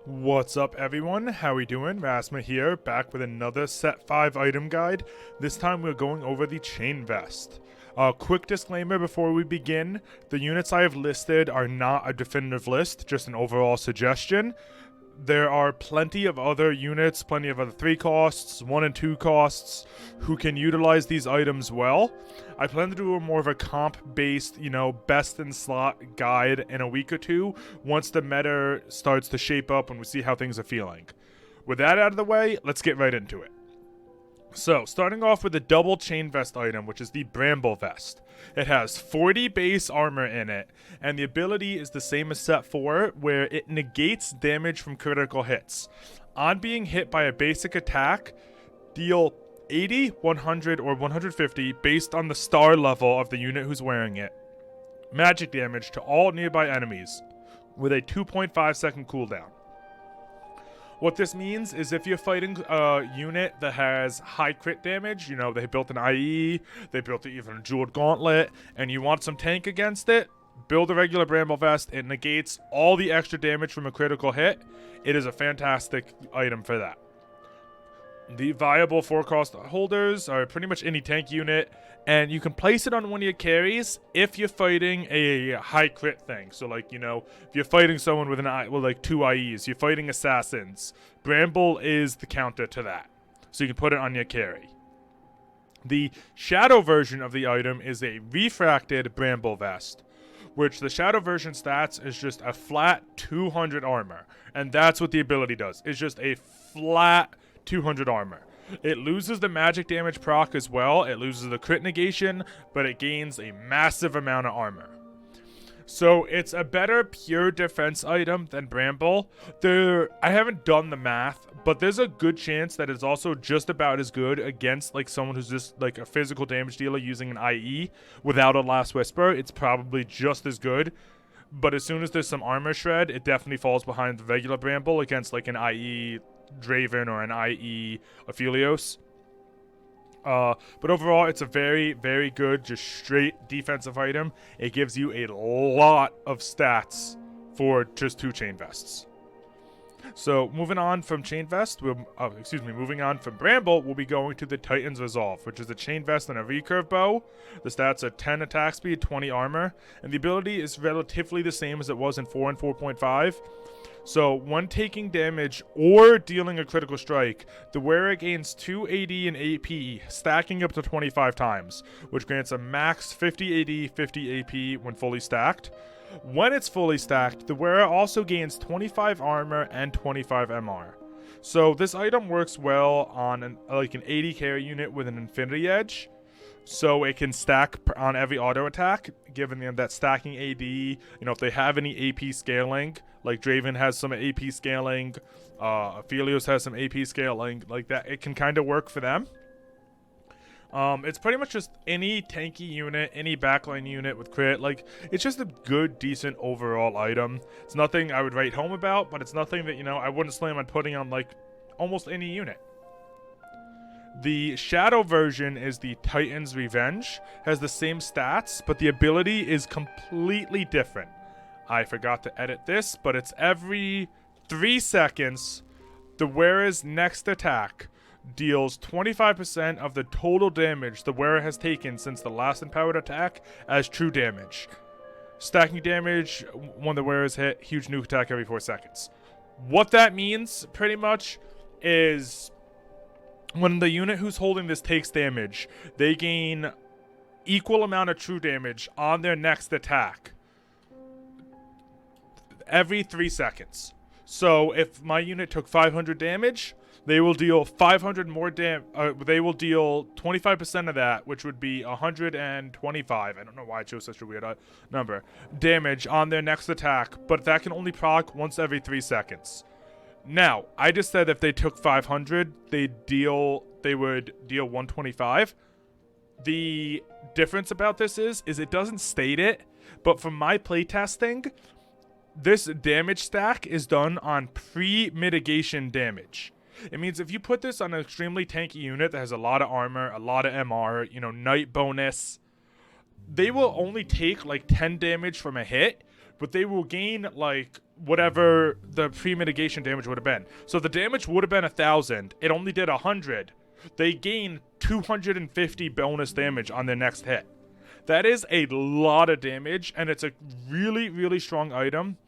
What's up everyone, how we doing? Rasma here, back with another set 5 item guide. This time we're going over the chain vest. Quick disclaimer before we begin, the units I have listed are not a definitive list, just an overall suggestion. There are plenty of other units, plenty of other 3 costs, 1 and 2 costs, who can utilize these items well. I plan to do more of a comp-based, best in slot guide in a week or two, once the meta starts to shape up and we see how things are feeling. With that out of the way, let's get right into it. So, starting off with the double chain vest item, which is the Bramble Vest. It has 40 base armor in it, and the ability is the same as set 4, where it negates damage from critical hits. On being hit by a basic attack, deal 80, 100, or 150 based on the star level of the unit who's wearing it. Magic damage to all nearby enemies, with a 2.5 second cooldown. What this means is if you're fighting a unit that has high crit damage, they built an IE, they built even a jeweled gauntlet, and you want some tank against it, build a regular Bramble Vest. It negates all the extra damage from a critical hit. It is a fantastic item for that. The viable 4-cost holders are pretty much any tank unit, and you can place it on one of your carries if you're fighting a high crit thing. So, if you're fighting someone with with 2 IEs, you're fighting assassins, Bramble is the counter to that. So you can put it on your carry. The shadow version of the item is a refracted Bramble Vest, which the shadow version stats is just a flat 200 armor, and that's what the ability does. It's just a flat 200 armor. It loses the magic damage proc as well. It loses the crit negation, but it gains a massive amount of armor. So it's a better pure defense item than Bramble. I haven't done the math, but there's a good chance that it's also just about as good against someone who's just a physical damage dealer using an IE without a Last Whisper. It's probably just as good. But as soon as there's some armor shred, it definitely falls behind the regular Bramble against an IE Draven or an IE Aphelios. But overall, it's a very, very good, just straight defensive item. It gives you a lot of stats for just 2 chain vests. So moving on from chain vest, moving on from Bramble, we'll be going to the Titan's Resolve, which is a chain vest and a recurve bow. The stats are 10 attack speed, 20 armor, and the ability is relatively the same as it was in 4 and 4.5. So, when taking damage or dealing a critical strike, the wearer gains 2 AD and AP, stacking up to 25 times, which grants a max 50 AD, 50 AP when fully stacked. When it's fully stacked, the wearer also gains 25 armor and 25 MR. So, this item works well on an 80 carry unit with an Infinity Edge. So it can stack on every auto attack, given them that stacking AD, if they have any AP scaling, like Draven has some AP scaling, Aphelios has some AP scaling, like that, it can kind of work for them. It's pretty much just any tanky unit, any backline unit with crit, it's just a good, decent overall item. It's nothing I would write home about, but it's nothing that, I wouldn't slam on putting on, almost any unit. The shadow version is the Titan's Revenge, has the same stats, but the ability is completely different. I forgot to edit this, but it's every 3 seconds, the wearer's next attack deals 25% of the total damage the wearer has taken since the last empowered attack as true damage. Stacking damage when the wearer is hit, huge nuke attack every 4 seconds. What that means, pretty much, is when the unit who's holding this takes damage, they gain equal amount of true damage on their next attack every 3 seconds. So if my unit took 500 damage, they will deal 500 more they will deal 25% of that, which would be 125. I don't know why I chose such a weird number. Damage on their next attack, but that can only proc once every 3 seconds. Now, I just said if they took 500, they would deal 125. The difference about this is it doesn't state it, but from my playtesting, this damage stack is done on pre-mitigation damage. It means if you put this on an extremely tanky unit that has a lot of armor, a lot of MR, night bonus, they will only take 10 damage from a hit, but they will gain whatever the pre-mitigation damage would have been. So the damage would have been 1,000. It only did 100. They gain 250 bonus damage on their next hit. That is a lot of damage, and it's a really, really strong item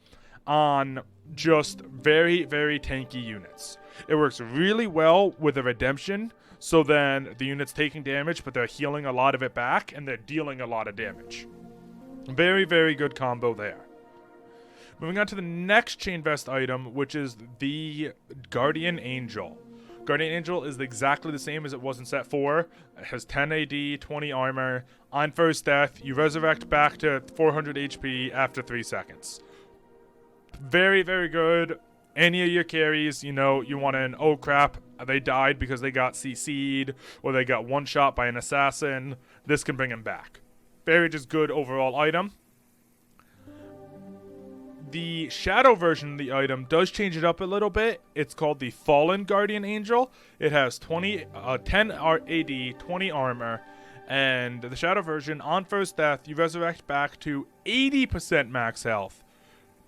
on just very, very tanky units. It works really well with a redemption, so then the unit's taking damage, but they're healing a lot of it back, and they're dealing a lot of damage. Very, very good combo there. Moving on to the next Chain Vest item, which is the Guardian Angel. Guardian Angel is exactly the same as it was in set 4. It has 10 AD, 20 armor. On first death, you resurrect back to 400 HP after 3 seconds. Very, very good. Any of your carries, you know, you want an oh crap, they died because they got CC'd, or they got one shot by an assassin. This can bring them back. Very just good overall item. The shadow version of the item does change it up a little bit. It's called the Fallen Guardian Angel. It has 10 AD, 20 armor, and the shadow version, on first death, you resurrect back to 80% max health.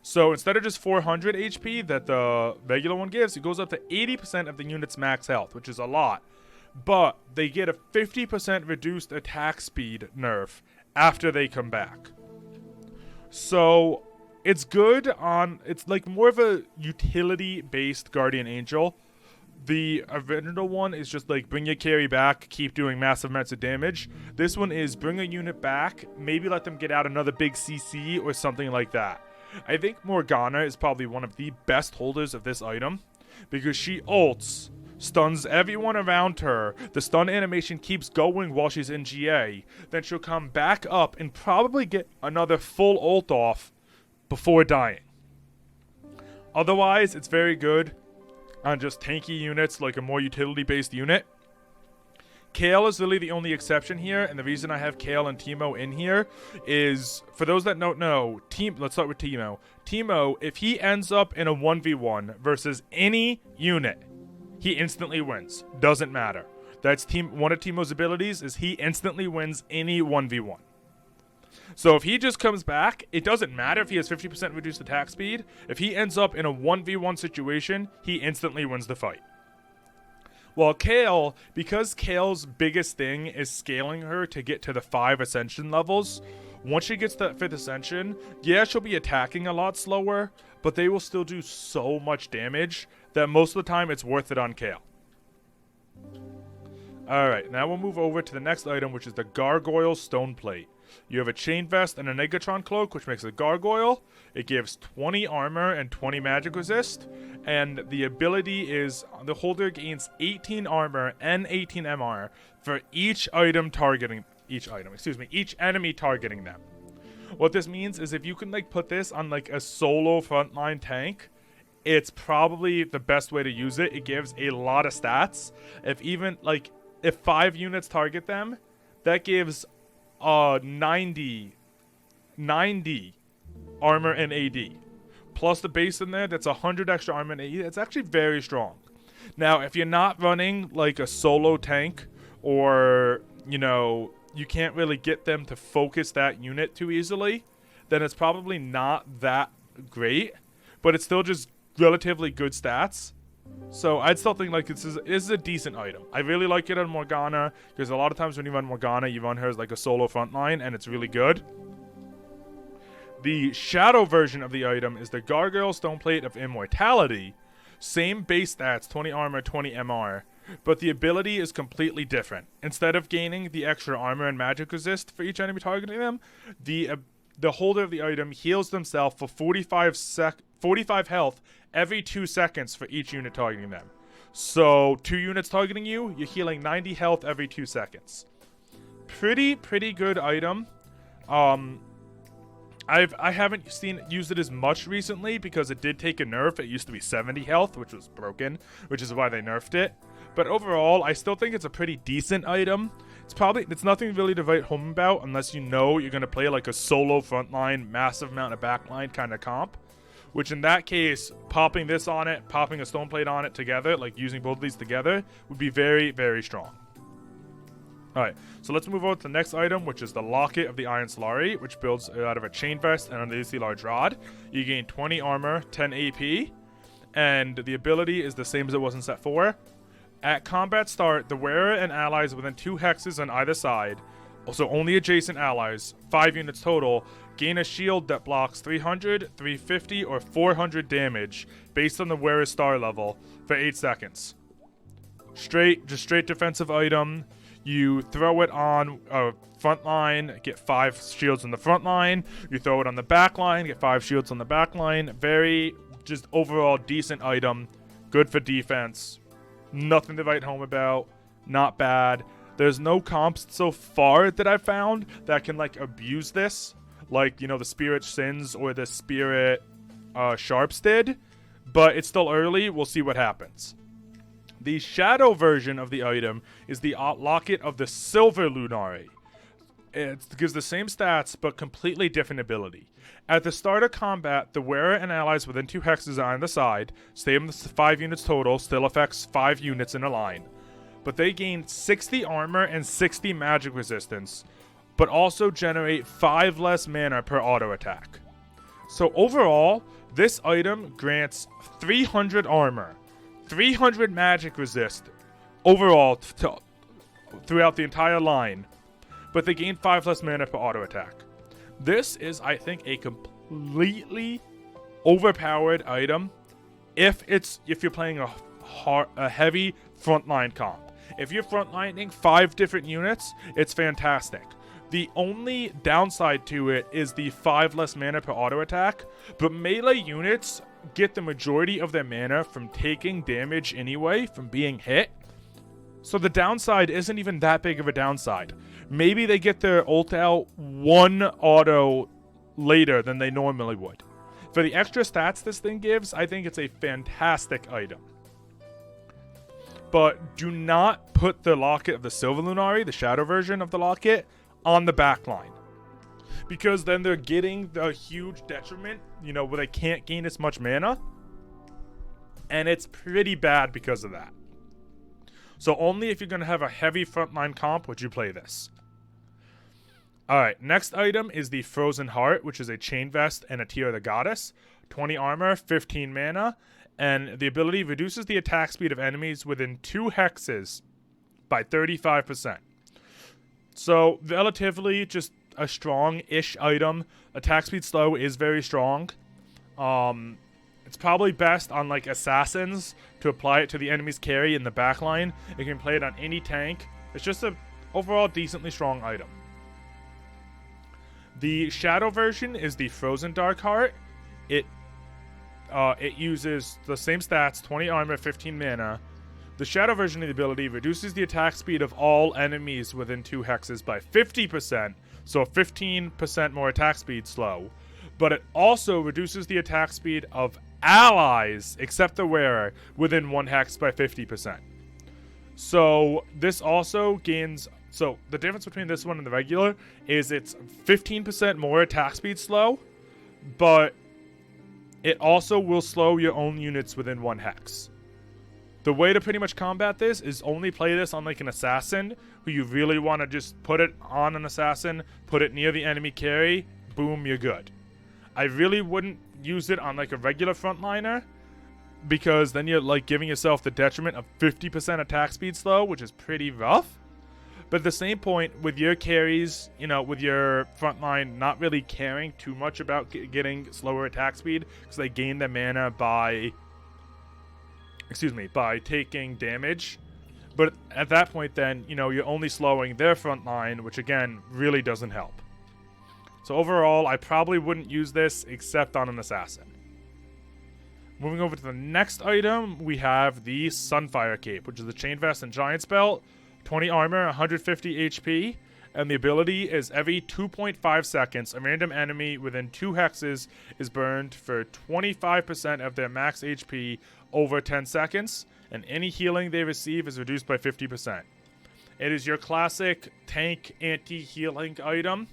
So instead of just 400 HP that the regular one gives, it goes up to 80% of the unit's max health, which is a lot. But they get a 50% reduced attack speed nerf after they come back. So it's good on, it's like more of a utility-based Guardian Angel. The original one is just like bring your carry back, keep doing massive amounts of damage. This one is bring a unit back, maybe let them get out another big CC or something like that. I think Morgana is probably one of the best holders of this item because she ults, stuns everyone around her. The stun animation keeps going while she's in GA. Then she'll come back up and probably get another full ult off before dying. Otherwise, it's very good on just tanky units, like a more utility-based unit. Kale is really the only exception here, and the reason I have Kale and Teemo in here is, for those that don't know, let's start with Teemo. Teemo, if he ends up in a 1v1 versus any unit, he instantly wins. Doesn't matter. That's one of Teemo's abilities is he instantly wins any 1v1. So if he just comes back, it doesn't matter if he has 50% reduced attack speed. If he ends up in a 1v1 situation, he instantly wins the fight. Well, Kale, because Kale's biggest thing is scaling her to get to the 5 ascension levels, once she gets that 5th ascension, yeah, she'll be attacking a lot slower, but they will still do so much damage that most of the time it's worth it on Kale. Alright, now we'll move over to the next item, which is the Gargoyle Stoneplate. You have a Chain Vest and a Negatron Cloak, which makes a Gargoyle. It gives 20 armor and 20 magic resist. And the ability is the holder gains 18 armor and 18 MR for each enemy targeting them. What this means is if you can like put this on like a solo frontline tank, it's probably the best way to use it. It gives a lot of stats. If 5 units target them, that gives 90 armor and AD. Plus the base in there, that's 100 extra armor and AD. It's actually very strong. Now, if you're not running like a solo tank, or, you know, you can't really get them to focus that unit too easily, then it's probably not that great, but it's still just relatively good stats. So I'd still think like this is a decent item. I really like it on Morgana, because a lot of times when you run Morgana, you run her as like a solo frontline, and it's really good. The shadow version of the item is the Gargoyle Stoneplate of Immortality. Same base stats, 20 armor, 20 MR, but the ability is completely different. Instead of gaining the extra armor and magic resist for each enemy targeting them, the holder of the item heals themselves for 45 health every 2 seconds for each unit targeting them. So 2 units targeting you, you're healing 90 health every 2 seconds. Pretty good item. I haven't used it as much recently because it did take a nerf. It used to be 70 health, which was broken, which is why they nerfed it. But overall, I still think it's a pretty decent item. It's nothing really to write home about unless you know you're going to play like a solo frontline, massive amount of backline kind of comp. Which in that case, popping this on it, popping a stone plate on it together, like using both of these together, would be very, very strong. Alright, so let's move on to the next item, which is the Locket of the Iron Solari, which builds out of a chain vest and an unusually large rod. You gain 20 armor, 10 AP, and the ability is the same as it was in set 4. At combat start, the wearer and allies within 2 hexes on either side, also only adjacent allies, 5 units total, gain a shield that blocks 300, 350, or 400 damage based on the wearer's star level for 8 seconds. Straight defensive item. You throw it on a front line, get 5 shields on the front line. You throw it on the back line, get 5 shields on the back line. Very, just overall decent item. Good for defense. Nothing to write home about. Not bad. There's no comps so far that I've found that can, like, abuse this. Like, you know, the Spirit Sins or the Spirit Sharps did. But it's still early. We'll see what happens. The shadow version of the item is the Locket of the Silver Lunari. It gives the same stats, but completely different ability. At the start of combat, the wearer and allies within 2 hexes are on the side. Same with 5 units total, still affects 5 units in a line. But they gain 60 armor and 60 magic resistance, but also generate 5 less mana per auto attack. So overall, this item grants 300 armor, 300 magic resist overall throughout the entire line, but they gain 5 less mana per auto attack. This is, I think, a completely overpowered item if you're playing a heavy frontline comp. If you're frontlining 5 different units, it's fantastic. The only downside to it is the 5 less mana per auto attack, but melee units get the majority of their mana from taking damage anyway, from being hit. So the downside isn't even that big of a downside. Maybe they get their ult out 1 auto later than they normally would. For the extra stats this thing gives, I think it's a fantastic item. But do not put the Locket of the Silver Lunari, the shadow version of the Locket, on the back line. Because then they're getting the huge detriment, you know, where they can't gain as much mana. And it's pretty bad because of that. So only if you're going to have a heavy frontline comp would you play this. Alright, next item is the Frozen Heart, which is a chain vest and a Tear of the Goddess. 20 armor, 15 mana, and the ability reduces the attack speed of enemies within 2 hexes by 35%. So, relatively just a strong-ish item. Attack speed slow is very strong. It's probably best on, like, assassins to apply it to the enemy's carry in the backline. You can play it on any tank. It's just a overall decently strong item. The shadow version is the Frozen Dark Heart. It uses the same stats, 20 armor, 15 mana. The shadow version of the ability reduces the attack speed of all enemies within 2 hexes by 50%, so 15% more attack speed slow. But it also reduces the attack speed of allies, except the wearer, within 1 hex by 50%. So this also gains... So the difference between this one and the regular is it's 15% more attack speed slow, but it also will slow your own units within 1 hex. The way to pretty much combat this is only play this on like an assassin who you really want to just put it on an assassin, put it near the enemy carry, boom, you're good. I really wouldn't use it on like a regular frontliner because then you're like giving yourself the detriment of 50% attack speed slow, which is pretty rough. But at the same point, with your carries, you know, with your frontline not really caring too much about getting slower attack speed because they gain their mana by taking damage. But at that point then, you know, you're only slowing their frontline, which again, really doesn't help. So overall, I probably wouldn't use this except on an assassin. Moving over to the next item, we have the Sunfire Cape, which is the Chain Vest and Giant's Belt. 20 armor, 150 HP, and the ability is every 2.5 seconds, a random enemy within 2 hexes is burned for 25% of their max HP over 10 seconds, and any healing they receive is reduced by 50%. It is your classic tank anti-healing item.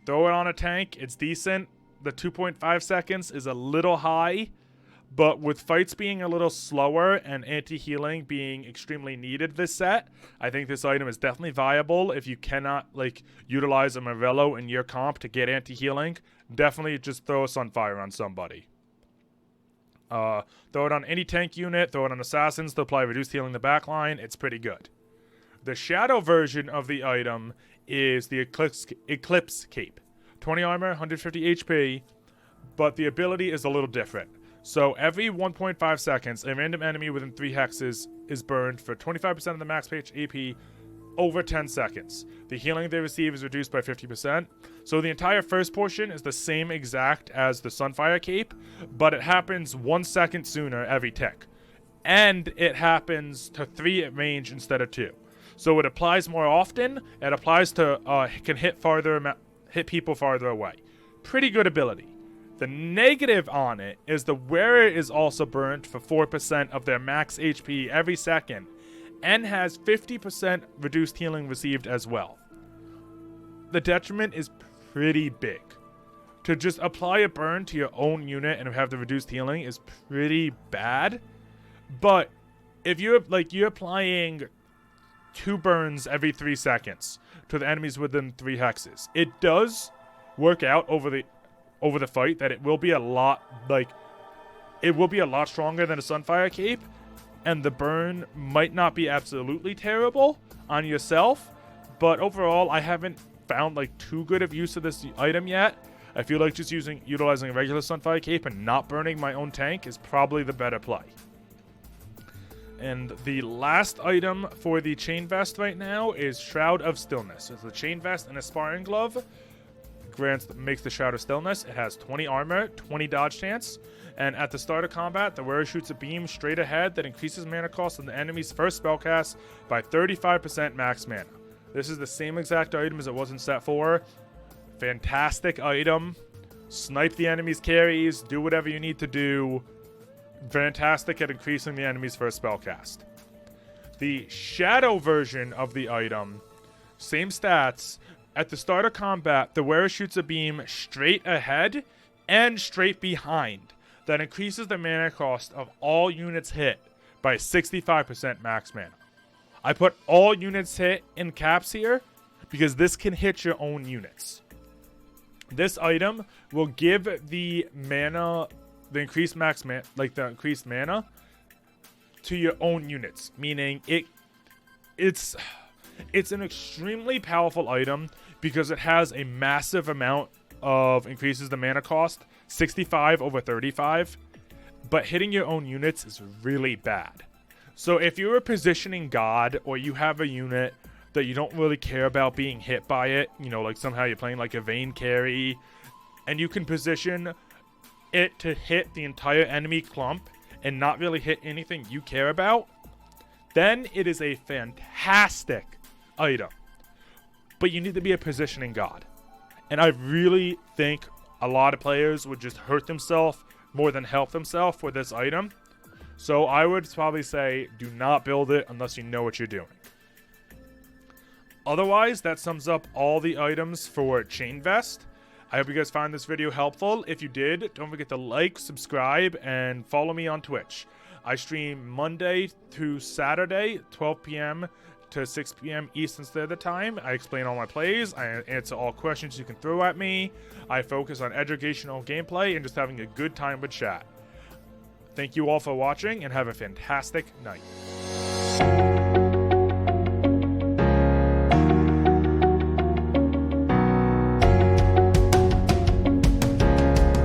Throw it on a tank, it's decent. The 2.5 seconds is a little high, But with fights being a little slower and anti-healing being extremely needed this set, I think this item is definitely viable. If you cannot like utilize a Morello in your comp to get anti-healing, definitely just throw a Sunfire on somebody. Throw it on any tank unit, throw it on assassins to apply reduced healing in the backline. It's pretty good. The shadow version of the item is the Eclipse Cape. 20 armor, 150 HP, but the ability is a little different. So every 1.5 seconds, a random enemy within 3 hexes is burned for 25% of the max page AP over 10 seconds. The healing they receive is reduced by 50%. So the entire first portion is the same exact as the Sunfire Cape, but it happens 1 second sooner every tick. And it happens to 3 at range instead of 2. So it applies more often. It applies to, can hit people farther away. Pretty good ability. The negative on it is the wearer is also burnt for 4% of their max HP every second, and has 50% reduced healing received as well. The detriment is pretty big. To just apply a burn to your own unit and have the reduced healing is pretty bad. But if you're applying 2 burns every 3 seconds to the enemies within 3 hexes, it does work out over the fight that it will be a lot stronger than a Sunfire Cape, and the burn might not be absolutely terrible on yourself, but overall I haven't found like too good of use of this item yet. I feel like just utilizing a regular Sunfire Cape and not burning my own tank is probably the better play. And the last item for the chain vest right now is Shroud of Stillness. It's a chain vest and a sparring glove. Makes the Shroud of Stillness. It has 20 armor, 20 dodge chance, and at the start of combat, the wearer shoots a beam straight ahead that increases mana cost on the enemy's first spellcast by 35% max mana. This is the same exact item as it was in set 4. Fantastic item. Snipe the enemy's carries, do whatever you need to do. Fantastic at increasing the enemy's first spellcast. The shadow version of the item, same stats. At the start of combat, the wearer shoots a beam straight ahead and straight behind that increases the mana cost of all units hit by 65% max mana. I put all units hit in caps here because this can hit your own units. This item will give the mana, the increased max mana, the increased mana to your own units, meaning it's an extremely powerful item because it has a massive amount of increases the mana cost, 65 over 35, but hitting your own units is really bad. So if you're a positioning god or you have a unit that you don't really care about being hit by it, like somehow you're playing like a Vayne carry, and you can position it to hit the entire enemy clump and not really hit anything you care about, then it is a fantastic item. But you need to be a positioning god. And I really think a lot of players would just hurt themselves more than help themselves with this item. So I would probably say do not build it unless you know what you're doing. Otherwise, that sums up all the items for Chain Vest. I hope you guys found this video helpful. If you did, don't forget to like, subscribe, and follow me on Twitch. I stream Monday through Saturday, 12 p.m. to 6 p.m. Eastern Standard Time. I explain all my plays. I answer all questions you can throw at me. I focus on educational gameplay and just having a good time with chat. Thank you all for watching and have a fantastic night.